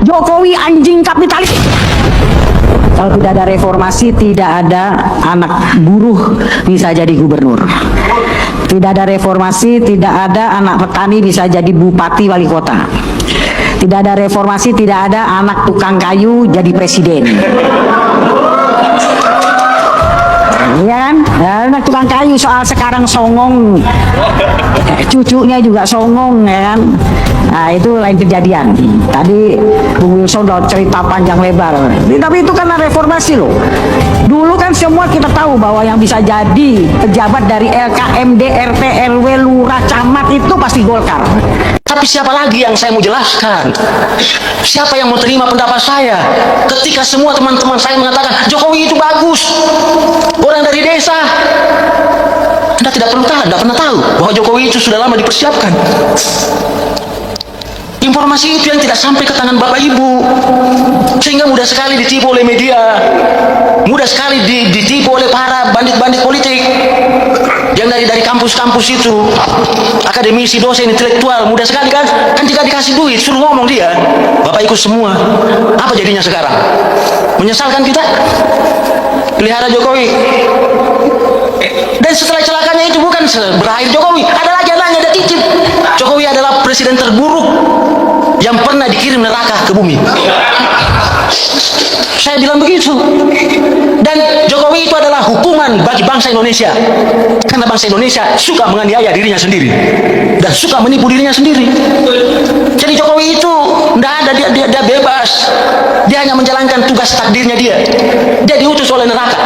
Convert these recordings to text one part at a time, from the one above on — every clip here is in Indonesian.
Jokowi anjing kapitalis. Kalau tidak ada reformasi, tidak ada anak buruh bisa jadi gubernur. Tidak ada reformasi, tidak ada anak petani bisa jadi bupati wali kota. Tidak ada reformasi, tidak ada anak tukang kayu jadi presiden. Iya kan? Anak tukang kayu soal sekarang songong, cucunya juga songong, ya kan? Nah, itu lain kejadian. Tadi Bung Wilson udah cerita panjang lebar. Tapi itu karena reformasi loh. Dulu kan semua kita tahu bahwa yang bisa jadi pejabat dari LKMD, RT, LW, lurah, camat itu pasti Golkar. Tapi siapa lagi yang saya mau jelaskan? Siapa yang mau terima pendapat saya? Ketika semua teman-teman saya mengatakan Jokowi itu bagus, orang dari desa. Anda tidak perlu tahu, tidak pernah tahu bahwa Jokowi itu sudah lama dipersiapkan. Informasi itu yang tidak sampai ke tangan Bapak Ibu, sehingga mudah sekali ditipu oleh media, mudah sekali ditipu oleh para bandit-bandit politik yang dari kampus-kampus itu, akademisi, dosen, intelektual, mudah sekali kan jika dikasih duit suruh ngomong dia, Bapak ikut semua. Apa jadinya sekarang? Menyesalkan kita pelihara Jokowi. Dan setelah celakanya itu bukan berakhir Jokowi, ada lagi ada titip. Jokowi adalah presiden terburuk yang pernah dikirim neraka ke bumi. Saya bilang begitu. Dan Jokowi itu adalah hukuman bagi bangsa Indonesia, karena bangsa Indonesia suka menganiaya dirinya sendiri dan suka menipu dirinya sendiri. Jadi Jokowi itu tidak ada, dia bebas, dia hanya menjalankan tugas takdirnya dia diutus oleh neraka,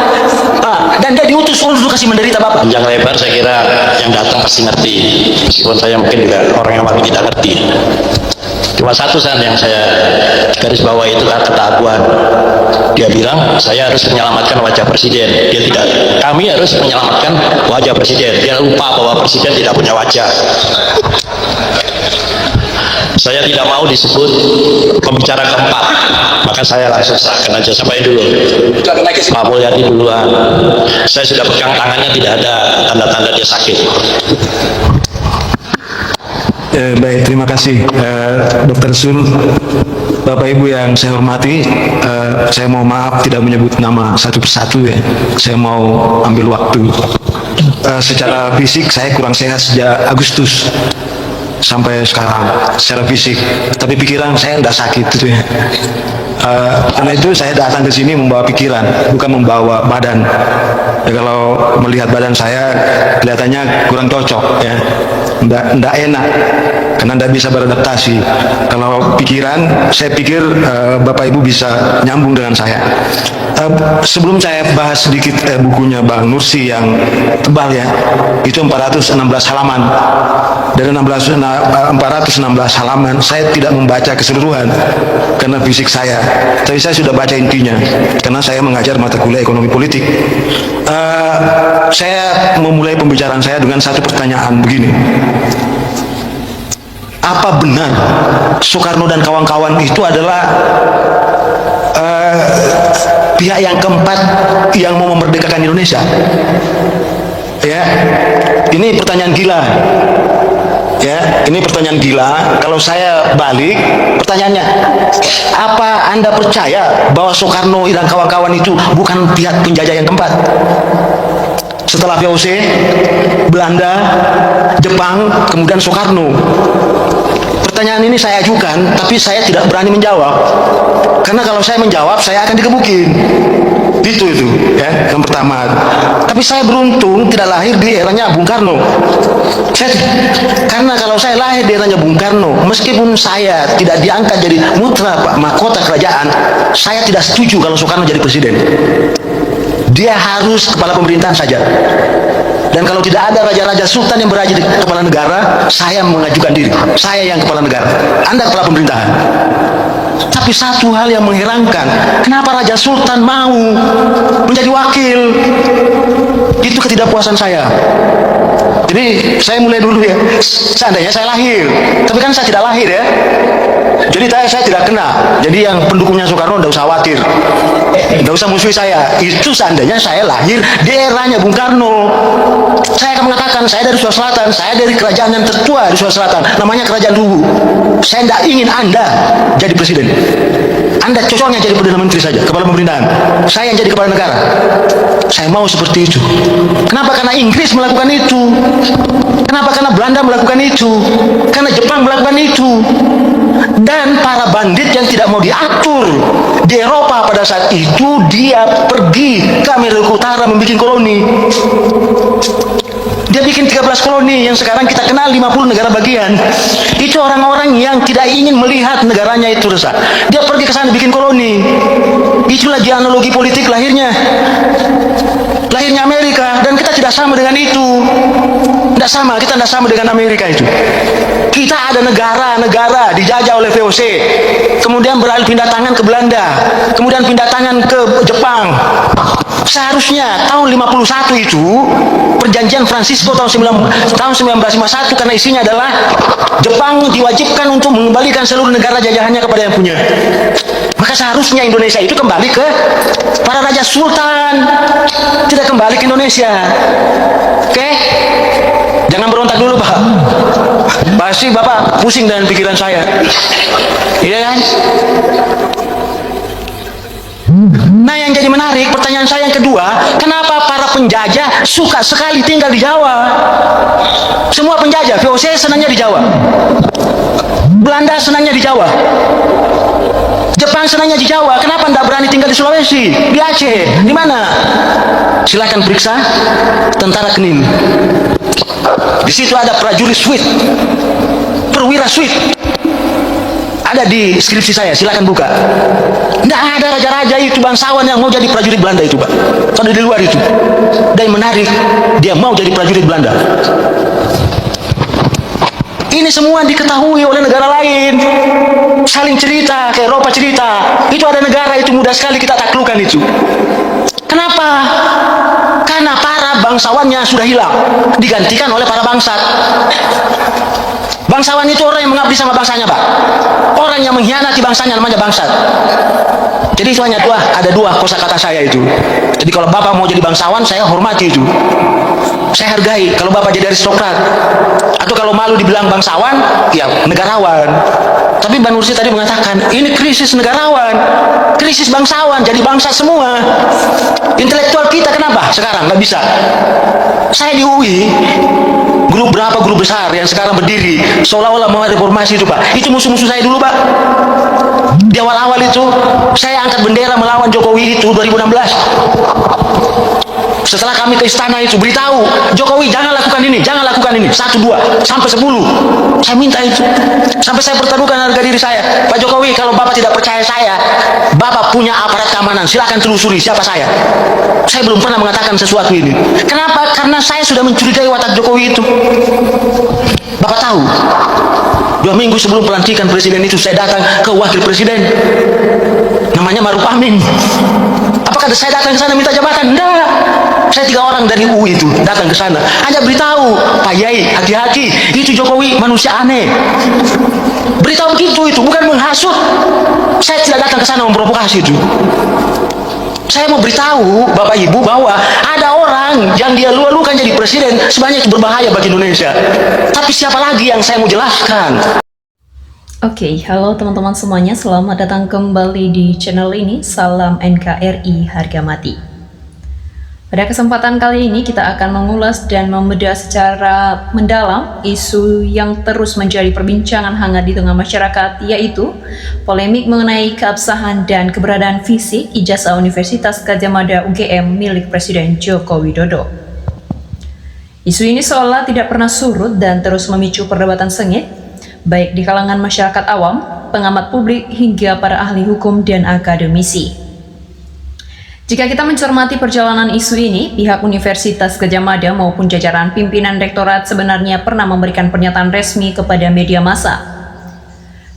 dan dia diutus untuk kasih menderita Bapak. Panjang lebar saya kira yang datang pasti ngerti, meskipun saya mungkin juga orang yang paling tidak ngerti. Cuma satu saja yang saya garis bawah itu kata Aguan. Dia bilang saya harus menyelamatkan wajah presiden. Dia tidak. Kami harus menyelamatkan wajah presiden. Dia lupa bahwa presiden tidak punya wajah. Saya tidak mau disebut pembicara keempat, maka saya langsung serahkan aja sampai dulu. Pak Mulyadi duluan. Saya sudah pegang tangannya, tidak ada tanda-tanda dia sakit. Baik, terima kasih Dr. Sul. Bapak Ibu yang saya hormati, saya mau maaf tidak menyebut nama satu persatu ya. Saya mau ambil waktu. Secara fisik saya kurang sehat sejak Agustus sampai sekarang secara fisik, tapi pikiran saya tidak sakit gitu ya. Karena itu saya datang ke sini membawa pikiran, bukan membawa badan. Ya, kalau melihat badan saya kelihatannya kurang cocok ya, tidak enak karena tidak bisa beradaptasi. Kalau pikiran, saya pikir Bapak Ibu bisa nyambung dengan saya. Sebelum saya bahas sedikit bukunya Bang Nursi yang tebal ya, itu 416 halaman. Dari 416 halaman saya tidak membaca keseluruhan karena fisik saya, tapi saya sudah baca intinya karena saya mengajar mata kuliah ekonomi politik. Saya memulai pembicaraan saya dengan satu pertanyaan begini: apa benar Soekarno dan kawan-kawan itu adalah pihak yang keempat yang mau memerdekakan Indonesia? Ya, ini pertanyaan gila. Ya, ini pertanyaan gila. Kalau saya balik pertanyaannya, apa Anda percaya bahwa Soekarno dan kawan-kawan itu bukan pihak penjajah yang keempat? Setelah VOC, Belanda, Jepang, kemudian Soekarno. Pertanyaan ini saya ajukan, tapi saya tidak berani menjawab. Karena kalau saya menjawab, saya akan digebukin. Itu ya, yang pertama. Tapi saya beruntung tidak lahir di eranya Bung Karno. Karena kalau saya lahir di eranya Bung Karno, meskipun saya tidak diangkat jadi putra mahkota kerajaan, saya tidak setuju kalau Soekarno jadi presiden. Dia harus kepala pemerintahan saja. Dan kalau tidak ada raja-raja sultan yang berada di kepala negara, saya mengajukan diri. Saya yang kepala negara, Anda kepala pemerintahan. Tapi satu hal yang mengherankan, kenapa Raja Sultan mau menjadi wakil? Itu ketidakpuasan saya. Jadi saya mulai dulu ya, seandainya saya lahir, tapi kan saya tidak lahir ya. Jadi saya tidak kena. Jadi yang pendukungnya Soekarno tidak usah khawatir, tidak usah musuhi saya. Itu seandainya saya lahir di eranya Bung Karno. Saya akan mengatakan saya dari Sulawesi Selatan, saya dari kerajaan yang tertua di Sulawesi Selatan, namanya Kerajaan Luwu. Saya tidak ingin Anda jadi presiden. Anda cocoknya jadi Perdana Menteri saja, kepala pemerintahan. Saya yang jadi kepala negara. Saya mau seperti itu. Kenapa? Karena Inggris melakukan itu. Kenapa? Karena Belanda melakukan itu. Karena Jepang melakukan itu. Dan para bandit yang tidak mau diatur di Eropa pada saat itu, dia pergi ke Amerika Utara membuat koloni. Dia bikin 13 koloni yang sekarang kita kenal 50 negara bagian. Itu orang-orang yang tidak ingin melihat negaranya itu rusak. Dia pergi ke sana bikin koloni. Itulah analogi politik lahirnya Amerika, dan kita tidak sama dengan itu. Tidak sama, kita tidak sama dengan Amerika itu. Kita ada negara-negara dijajah oleh VOC, kemudian beralih pindah tangan ke Belanda, kemudian pindah tangan ke Jepang. Seharusnya tahun 51 itu perjanjian Francisco tahun 1951, karena isinya adalah Jepang diwajibkan untuk mengembalikan seluruh negara jajahannya kepada yang punya. Maka seharusnya Indonesia itu kembali ke para raja sultan, tidak kembali ke Indonesia. Oke? Jangan berontak dulu, Pak. Pasti Bapak pusing dengan pikiran saya. Iya kan? Nah, yang jadi menarik, pertanyaan saya yang kedua, kenapa para penjajah suka sekali tinggal di Jawa? Semua penjajah, VOC senangnya di Jawa, Belanda senangnya di Jawa, Jepang senangnya di Jawa. Kenapa tidak berani tinggal di Sulawesi, di Aceh, di mana? Silahkan periksa Tentara Kening. Di situ ada prajurit Sweet, perwira Sweet. Ada di skripsi saya, silakan buka. Tidak ada raja-raja itu bangsawan yang mau jadi prajurit Belanda itu, Pak. Kalau di luar itu. Dan menarik, dia mau jadi prajurit Belanda. Ini semua diketahui oleh negara lain. Saling cerita, ke Eropa cerita. Itu ada negara itu mudah sekali kita taklukkan itu. Kenapa? Karena para bangsawannya sudah hilang, digantikan oleh para bangsat. Bangsawan itu orang yang mengabdi sama bangsanya, Pak. Orang yang mengkhianati bangsanya namanya bangsat. Jadi itu hanya ada dua kosakata saya itu. Jadi kalau Bapak mau jadi bangsawan, saya hormati itu. Saya hargai. Kalau Bapak jadi aristokrat, atau kalau malu dibilang bangsawan, ya negarawan. Tapi Mbak Nursi tadi mengatakan, ini krisis negarawan, krisis bangsawan, jadi bangsat semua. Intelektual kita kenapa sekarang nggak bisa? Saya di UI, grup besar yang sekarang berdiri seolah-olah mau reformasi itu, Pak. Itu musuh-musuh saya dulu, Pak. Di awal-awal itu saya angkat bendera melawan Jokowi itu 2016. Setelah kami ke istana itu beritahu Jokowi, jangan lakukan ini, 1, 2, sampai 10. Saya minta itu, sampai saya pertaruhkan harga diri saya. Pak Jokowi, kalau Bapak tidak percaya saya, Bapak punya aparat keamanan, silakan telusuri siapa saya. Saya belum pernah mengatakan sesuatu ini. Kenapa? Karena saya sudah mencurigai watak Jokowi itu. Bapak tahu, 2 minggu sebelum pelantikan presiden itu saya datang ke wakil presiden, namanya Maruf Amin. Apakah saya datang ke sana minta jabatan? Enggak. Saya 3 orang dari UI itu datang ke sana, hanya beritahu, Pak Yai, hati-hati, itu Jokowi manusia aneh. Beritahu begitu, itu bukan menghasut. Saya tidak datang ke sana memprovokasi itu. Saya mau beritahu Bapak Ibu bahwa ada orang yang dia lu-lukan jadi presiden, sebenarnya itu berbahaya bagi Indonesia. Tapi siapa lagi yang saya mau jelaskan? Oke, halo teman-teman semuanya, selamat datang kembali di channel ini. Salam NKRI Harga Mati. Pada kesempatan kali ini kita akan mengulas dan membedah secara mendalam isu yang terus menjadi perbincangan hangat di tengah masyarakat, yaitu polemik mengenai keabsahan dan keberadaan fisik ijazah Universitas Gadjah Mada UGM milik Presiden Joko Widodo. Isu ini seolah tidak pernah surut dan terus memicu perdebatan sengit, baik di kalangan masyarakat awam, pengamat publik, hingga para ahli hukum dan akademisi. Jika kita mencermati perjalanan isu ini, pihak Universitas Gadjah Mada maupun jajaran pimpinan rektorat sebenarnya pernah memberikan pernyataan resmi kepada media massa.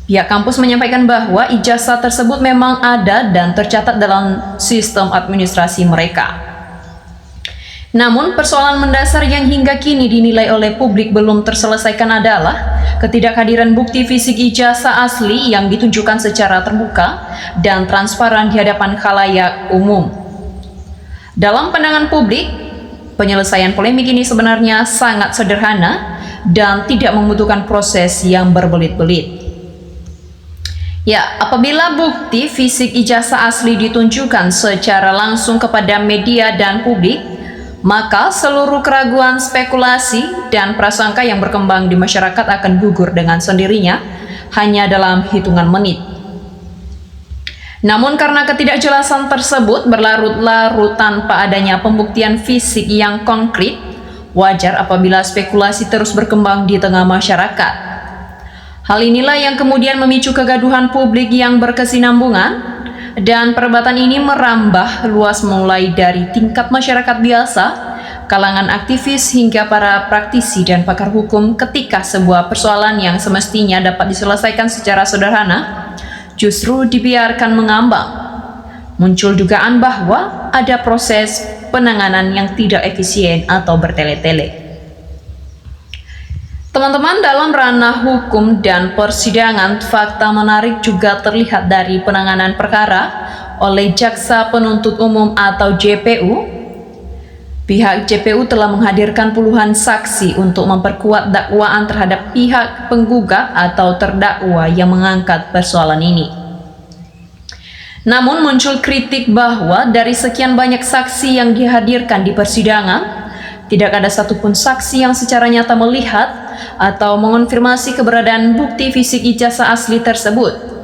Pihak kampus menyampaikan bahwa ijazah tersebut memang ada dan tercatat dalam sistem administrasi mereka. Namun persoalan mendasar yang hingga kini dinilai oleh publik belum terselesaikan adalah ketidakhadiran bukti fisik ijazah asli yang ditunjukkan secara terbuka dan transparan di hadapan khalayak umum. Dalam pandangan publik, penyelesaian polemik ini sebenarnya sangat sederhana dan tidak membutuhkan proses yang berbelit-belit. Ya, apabila bukti fisik ijazah asli ditunjukkan secara langsung kepada media dan publik, maka seluruh keraguan, spekulasi, dan prasangka yang berkembang di masyarakat akan gugur dengan sendirinya hanya dalam hitungan menit. Namun karena ketidakjelasan tersebut berlarut-larut tanpa adanya pembuktian fisik yang konkret, wajar apabila spekulasi terus berkembang di tengah masyarakat. Hal inilah yang kemudian memicu kegaduhan publik yang berkesinambungan, dan perdebatan ini merambah luas mulai dari tingkat masyarakat biasa, kalangan aktivis, hingga para praktisi dan pakar hukum ketika sebuah persoalan yang semestinya dapat diselesaikan secara sederhana justru dibiarkan mengambang. Muncul dugaan bahwa ada proses penanganan yang tidak efisien atau bertele-tele. Teman-teman, dalam ranah hukum dan persidangan, fakta menarik juga terlihat dari penanganan perkara oleh Jaksa Penuntut Umum atau JPU. Pihak JPU telah menghadirkan puluhan saksi untuk memperkuat dakwaan terhadap pihak penggugat atau terdakwa yang mengangkat persoalan ini. Namun muncul kritik bahwa dari sekian banyak saksi yang dihadirkan di persidangan, tidak ada satupun saksi yang secara nyata melihat atau mengonfirmasi keberadaan bukti fisik ijazah asli tersebut.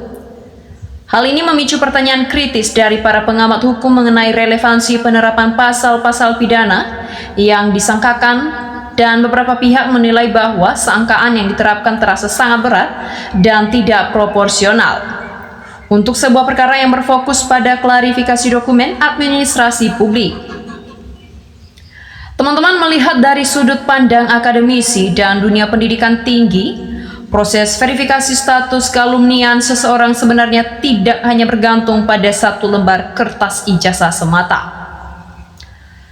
Hal ini memicu pertanyaan kritis dari para pengamat hukum mengenai relevansi penerapan pasal-pasal pidana yang disangkakan, dan beberapa pihak menilai bahwa sangkaan yang diterapkan terasa sangat berat dan tidak proporsional untuk sebuah perkara yang berfokus pada klarifikasi dokumen administrasi publik. Teman-teman, melihat dari sudut pandang akademisi dan dunia pendidikan tinggi, proses verifikasi status kealumnian seseorang sebenarnya tidak hanya bergantung pada satu lembar kertas ijazah semata.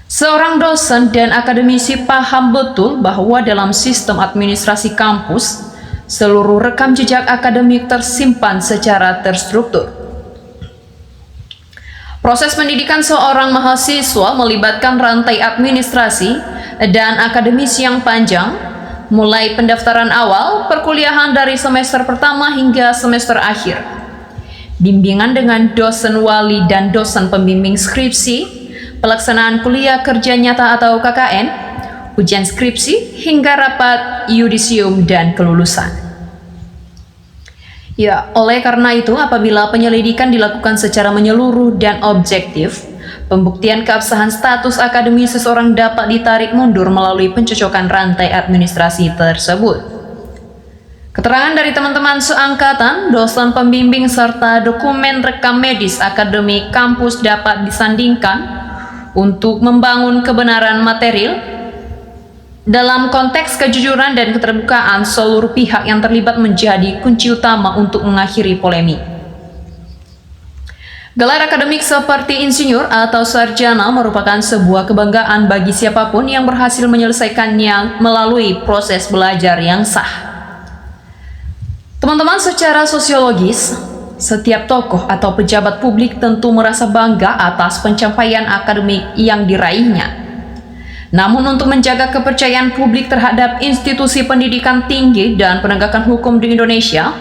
Seorang dosen dan akademisi paham betul bahwa dalam sistem administrasi kampus, seluruh rekam jejak akademik tersimpan secara terstruktur. Proses pendidikan seorang mahasiswa melibatkan rantai administrasi dan akademis yang panjang, mulai pendaftaran awal, perkuliahan dari semester pertama hingga semester akhir, bimbingan dengan dosen wali dan dosen pembimbing skripsi, pelaksanaan kuliah kerja nyata atau KKN, ujian skripsi, hingga rapat yudisium dan kelulusan. Ya, oleh karena itu, apabila penyelidikan dilakukan secara menyeluruh dan objektif, pembuktian keabsahan status akademis seseorang dapat ditarik mundur melalui pencocokan rantai administrasi tersebut. Keterangan dari teman-teman seangkatan, dosen pembimbing, serta dokumen rekam medis akademik kampus dapat disandingkan untuk membangun kebenaran material. Dalam konteks kejujuran dan keterbukaan, seluruh pihak yang terlibat menjadi kunci utama untuk mengakhiri polemik. Gelar akademik seperti insinyur atau sarjana merupakan sebuah kebanggaan bagi siapapun yang berhasil menyelesaikannya melalui proses belajar yang sah. Teman-teman, secara sosiologis, setiap tokoh atau pejabat publik tentu merasa bangga atas pencapaian akademik yang diraihnya. Namun untuk menjaga kepercayaan publik terhadap institusi pendidikan tinggi dan penegakan hukum di Indonesia,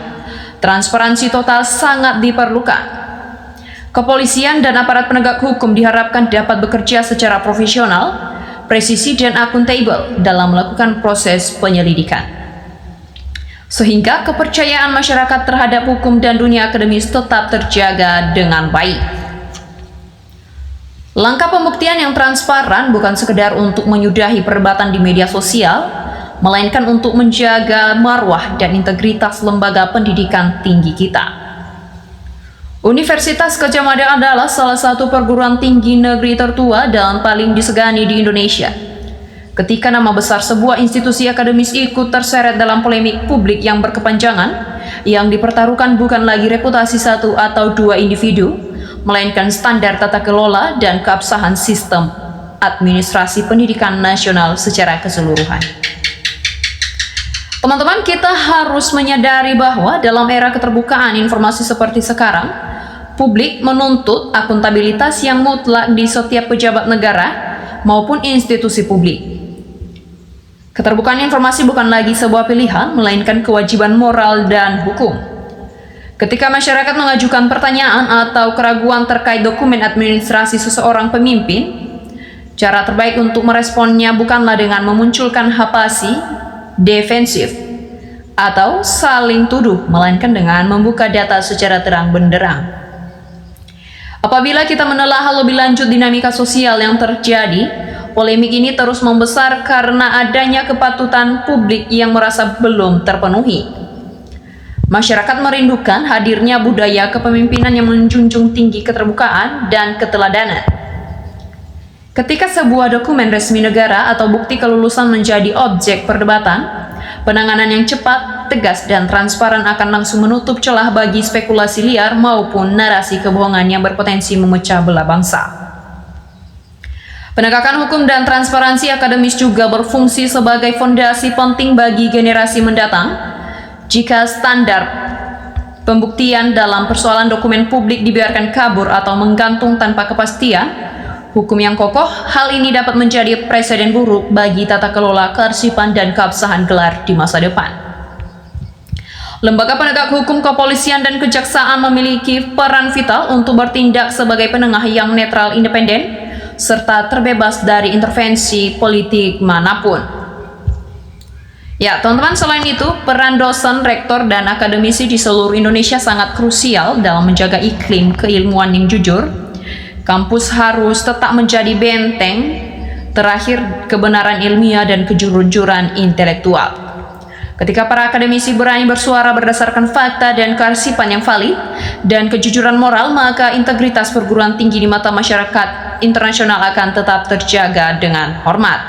transparansi total sangat diperlukan. Kepolisian dan aparat penegak hukum diharapkan dapat bekerja secara profesional, presisi dan akuntabel dalam melakukan proses penyelidikan, sehingga kepercayaan masyarakat terhadap hukum dan dunia akademis tetap terjaga dengan baik. Langkah pembuktian yang transparan bukan sekedar untuk menyudahi perdebatan di media sosial, melainkan untuk menjaga marwah dan integritas lembaga pendidikan tinggi kita. Universitas Gadjah Mada adalah salah satu perguruan tinggi negeri tertua dan paling disegani di Indonesia. Ketika nama besar sebuah institusi akademis ikut terseret dalam polemik publik yang berkepanjangan, yang dipertaruhkan bukan lagi reputasi satu atau dua individu, melainkan standar tata kelola dan keabsahan sistem administrasi pendidikan nasional secara keseluruhan. Teman-teman, kita harus menyadari bahwa dalam era keterbukaan informasi seperti sekarang, publik menuntut akuntabilitas yang mutlak di setiap pejabat negara maupun institusi publik. Keterbukaan informasi bukan lagi sebuah pilihan, melainkan kewajiban moral dan hukum. Ketika masyarakat mengajukan pertanyaan atau keraguan terkait dokumen administrasi seseorang pemimpin, cara terbaik untuk meresponnya bukanlah dengan memunculkan hapasi, defensif, atau saling tuduh, melainkan dengan membuka data secara terang benderang. Apabila kita menelaah lebih lanjut dinamika sosial yang terjadi, polemik ini terus membesar karena adanya kepatutan publik yang merasa belum terpenuhi. Masyarakat merindukan hadirnya budaya kepemimpinan yang menjunjung tinggi keterbukaan dan keteladanan. Ketika sebuah dokumen resmi negara atau bukti kelulusan menjadi objek perdebatan, penanganan yang cepat, tegas, dan transparan akan langsung menutup celah bagi spekulasi liar maupun narasi kebohongan yang berpotensi memecah belah bangsa. Penegakan hukum dan transparansi akademis juga berfungsi sebagai fondasi penting bagi generasi mendatang. Jika standar pembuktian dalam persoalan dokumen publik dibiarkan kabur atau menggantung tanpa kepastian hukum yang kokoh, hal ini dapat menjadi presiden buruk bagi tata kelola kearsipan dan keabsahan gelar di masa depan. Lembaga penegak hukum, kepolisian, dan kejaksaan memiliki peran vital untuk bertindak sebagai penengah yang netral, independen, serta terbebas dari intervensi politik manapun. Ya, teman-teman, selain itu, peran dosen, rektor, dan akademisi di seluruh Indonesia sangat krusial dalam menjaga iklim keilmuan yang jujur. Kampus harus tetap menjadi benteng terakhir kebenaran ilmiah dan kejujuran intelektual. Ketika para akademisi berani bersuara berdasarkan fakta dan kearsipan yang valid dan kejujuran moral, maka integritas perguruan tinggi di mata masyarakat internasional akan tetap terjaga dengan hormat.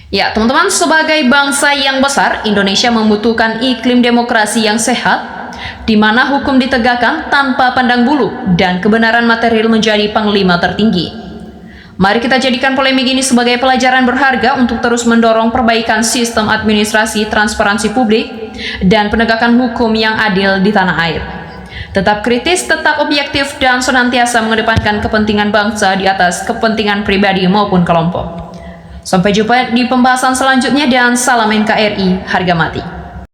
Ya, teman-teman, sebagai bangsa yang besar, Indonesia membutuhkan iklim demokrasi yang sehat, di mana hukum ditegakkan tanpa pandang bulu dan kebenaran material menjadi panglima tertinggi. Mari kita jadikan polemik ini sebagai pelajaran berharga untuk terus mendorong perbaikan sistem administrasi, transparansi publik, dan penegakan hukum yang adil di tanah air. Tetap kritis, tetap objektif, dan senantiasa mengedepankan kepentingan bangsa di atas kepentingan pribadi maupun kelompok. Sampai jumpa di pembahasan selanjutnya, dan salam NKRI harga mati.